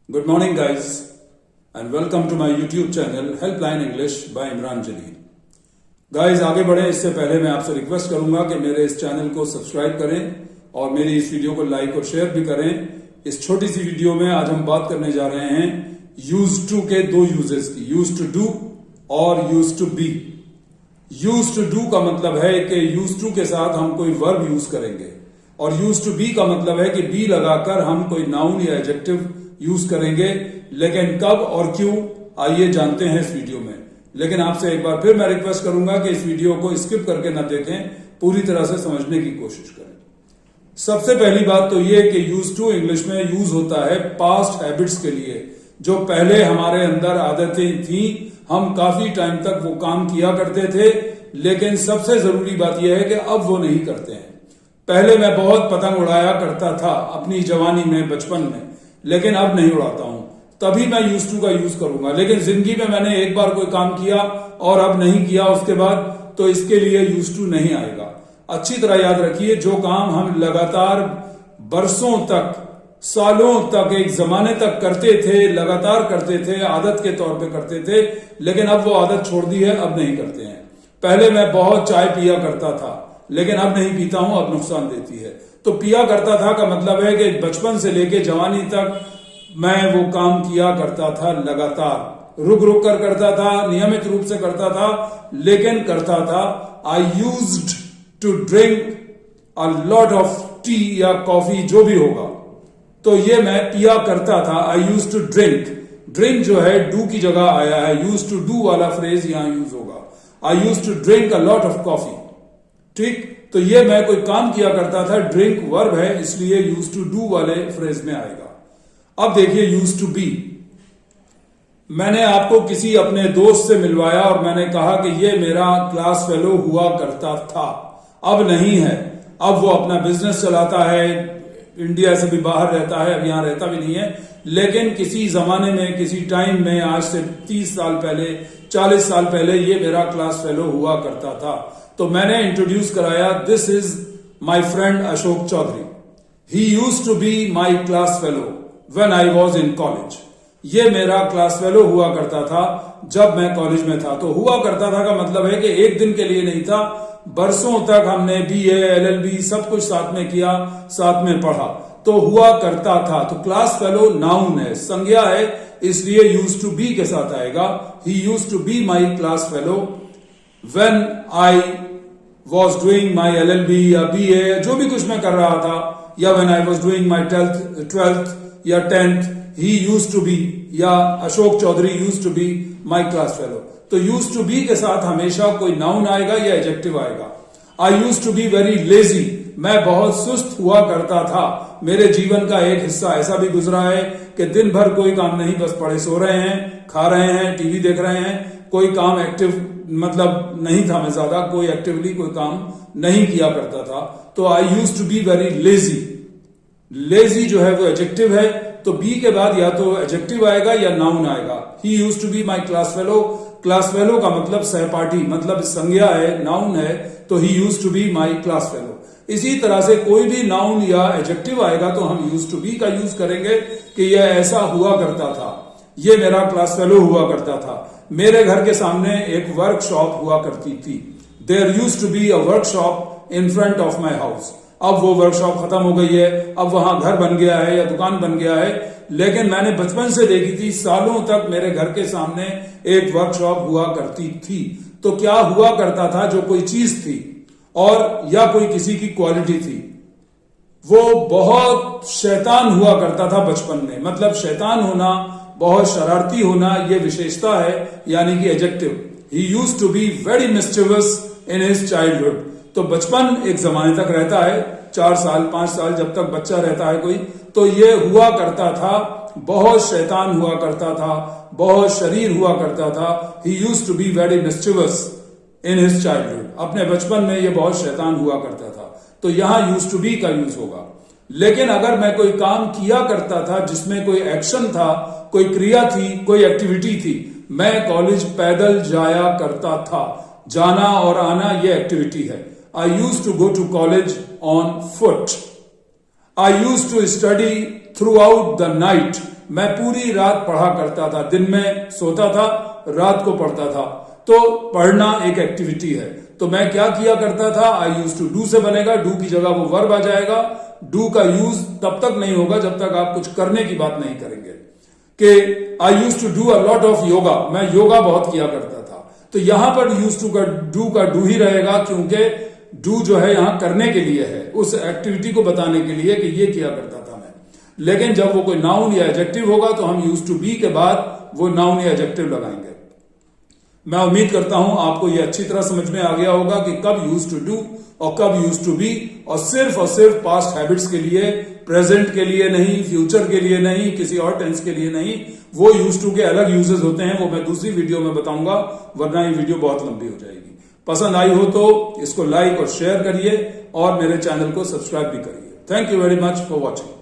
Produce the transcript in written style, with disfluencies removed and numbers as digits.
Good morning, guys, and welcome to my YouTube channel Helpline English by Imran Jalil. Guys, आगे बढ़े इससे पहले मैं आपसे रिक्वेस्ट करूंगा कि मेरे इस चैनल को सब्सक्राइब करें और मेरी इस वीडियो को लाइक और शेयर भी करें। इस छोटी सी वीडियो में आज हम बात करने जा रहे हैं यूज्ड टू के दो यूजेस की, यूज्ड टू डू और used to be. Used to do का मतलब है कि यूज्ड टू के साथ हम कोई वर्ब यूज करेंगे और यूज्ड टू बी का मतलब है कि बी लगाकर हम कोई नाउन या एडजेक्टिव यूज करेंगे। लेकिन कब और क्यों, आइए जानते हैं इस वीडियो में। लेकिन आपसे एक बार फिर मैं रिक्वेस्ट करूंगा कि इस वीडियो को स्किप करके ना देखें, पूरी तरह से समझने की कोशिश करें। सबसे पहली बात तो ये कि यूज टू इंग्लिश में यूज होता है पास्ट हैबिट्स के लिए। जो पहले हमारे अंदर आदतें थी, हम काफी टाइम तक वो काम किया करते थे, लेकिन सबसे जरूरी बात यह है कि अब वो नहीं करते हैं। पहले मैं बहुत पतंग उड़ाया करता था अपनी जवानी में, बचपन में, लेकिन अब नहीं उड़ाता हूं। तभी मैं यूज टू का यूज करूंगा। लेकिन जिंदगी में मैंने एक बार कोई काम किया और अब नहीं किया उसके बाद, तो इसके लिए यूज टू नहीं आएगा। अच्छी तरह याद रखिए, जो काम हम लगातार बरसों तक, सालों तक, एक जमाने तक करते थे, लगातार करते थे, आदत के तौर पे करते थे, लेकिन अब वो आदत छोड़ दी है, अब नहीं करते हैं। पहले मैं बहुत चाय पिया करता था, लेकिन अब नहीं पीता हूं, अब नुकसान देती है। तो पिया करता था का मतलब है कि बचपन से लेके जवानी तक मैं वो काम किया करता था, लगातार रुक रुक कर करता था, नियमित रूप से करता था, लेकिन करता था। I used to drink a lot of tea या कॉफी, जो भी होगा, तो ये मैं पिया करता था। I use to drink, drink जो है डू की जगह आया है, यूज टू डू वाला फ्रेज यहां यूज होगा। I use to drink a lot of coffee, ठीक। तो ये मैं कोई काम किया करता था, ड्रिंक वर्ब है, इसलिए यूज टू डू वाले फ्रेज में आएगा। अब देखिए यूज टू बी। मैंने आपको किसी अपने दोस्त से मिलवाया और मैंने कहा कि ये मेरा क्लास फेलो हुआ करता था, अब नहीं है। अब वो अपना बिजनेस चलाता है, इंडिया से भी बाहर रहता है, अब यहां रहता भी नहीं है। लेकिन किसी जमाने में, किसी टाइम में, आज से 30 साल पहले, 40 साल पहले ये मेरा क्लास फेलो हुआ करता था। तो मैंने इंट्रोड्यूस कराया, this is my friend Ashok Chaudhary, he use to be my class fellow when I was in college. ये मेरा क्लास फेलो हुआ करता था जब मैं कॉलेज में था। तो हुआ करता था का मतलब है कि एक दिन के लिए नहीं था, बरसों तक हमने BA LLB सब कुछ साथ में किया, साथ में पढ़ा, तो हुआ करता था। तो क्लास फेलो नाउन है, संज्ञा है, इसलिए यूज टू बी के साथ आएगा। He use to be my class fellow when I was doing my LLB या BA, जो भी कुछ मैं कर रहा था, या when I was doing my 12th या 10th, he use to be, या Ashok Chaudhary use to be my class fellow. तो यूज टू बी के साथ हमेशा कोई नाउन आएगा या एडजेक्टिव आएगा। I use to be very lazy, मैं बहुत सुस्त हुआ करता था। मेरे जीवन का एक हिस्सा ऐसा भी गुजरा है कि दिन भर कोई काम नहीं, बस पड़े सो रहे हैं, खा रहे हैं, टीवी देख रहे हैं, कोई काम एक्टिव मतलब नहीं था। मैं ज्यादा कोई एक्टिवली कोई काम नहीं किया करता था। तो I use to be very lazy. Lazy जो है वो एडजेक्टिव है, तो बी के बाद या तो एडजेक्टिव आएगा या नाउन आएगा। He use to be my class fellow, class fellow का मतलब सहपाठी, मतलब संज्ञा है, नाउन है, तो he use to be my class fellow. इसी तरह से कोई भी नाउन या एडजेक्टिव आएगा तो हम यूज टू बी का यूज करेंगे कि यह ऐसा हुआ करता था, ये मेरा क्लास फेलो हुआ करता था। मेरे घर के सामने एक वर्कशॉप हुआ करती थी। There use to be a workshop in front of my house. अब वो वर्कशॉप खत्म हो गई है, अब वहां घर बन गया है या दुकान बन गया है, लेकिन मैंने बचपन से देखी थी, सालों तक मेरे घर के सामने एक वर्कशॉप हुआ करती थी। तो क्या हुआ करता था? जो कोई चीज थी और या कोई किसी की क्वालिटी थी, वो बहुत शैतान हुआ करता था बचपन में। मतलब शैतान होना, बहुत शरारती होना, ये विशेषता है, यानी कि adjective. He used to be very mischievous in his childhood. तो बचपन एक जमाने तक रहता है, 4 साल 5 साल, जब तक बच्चा रहता है कोई, तो ये हुआ करता था, बहुत शैतान हुआ करता था, बहुत शरीर हुआ करता था। He used to be very mischievous in his childhood. अपने बचपन में ये बहुत शैतान हुआ करता था। तो यहां यूज्ड टू बी का यूज होगा। लेकिन अगर मैं कोई काम किया करता था जिसमें कोई एक्शन था, कोई क्रिया थी, कोई एक्टिविटी थी, मैं कॉलेज पैदल जाया करता था। जाना और आना ये एक्टिविटी है। I use to go to college on foot. I use to study throughout the night. मैं पूरी रात पढ़ा करता था, दिन में सोता था, रात को पढ़ता था। तो पढ़ना एक एक्टिविटी है, तो मैं क्या किया करता था, आई यूज टू डू से बनेगा, डू की जगह वो वर्ब आ जाएगा। डू का यूज तब तक नहीं होगा जब तक आप कुछ करने की बात नहीं करेंगे। कि I use to do a lot of yoga, मैं योगा बहुत किया करता था। तो यहां पर यूज टू का डू ही रहेगा, क्योंकि डू जो है यहां करने के लिए है, उस एक्टिविटी को बताने के लिए कि ये किया करता था मैं। लेकिन जब वो कोई नाउन या एडजेक्टिव होगा तो हम यूज टू बी के बाद वो नाउन या एडजेक्टिव लगाएंगे। मैं उम्मीद करता हूं आपको ये अच्छी तरह समझ में आ गया होगा कि कब यूज टू डू और कब यूज टू बी, और सिर्फ पास्ट हैबिट्स के लिए, प्रेजेंट के लिए नहीं, फ्यूचर के लिए नहीं, किसी और टेंस के लिए नहीं। वो यूज टू के अलग यूजेस होते हैं, वो मैं दूसरी वीडियो में बताऊंगा, वरना ये वीडियो बहुत लंबी हो जाएगी। पसंद आई हो तो इसको लाइक और शेयर करिए और मेरे चैनल को सब्सक्राइब भी करिए। Thank you very much for watching.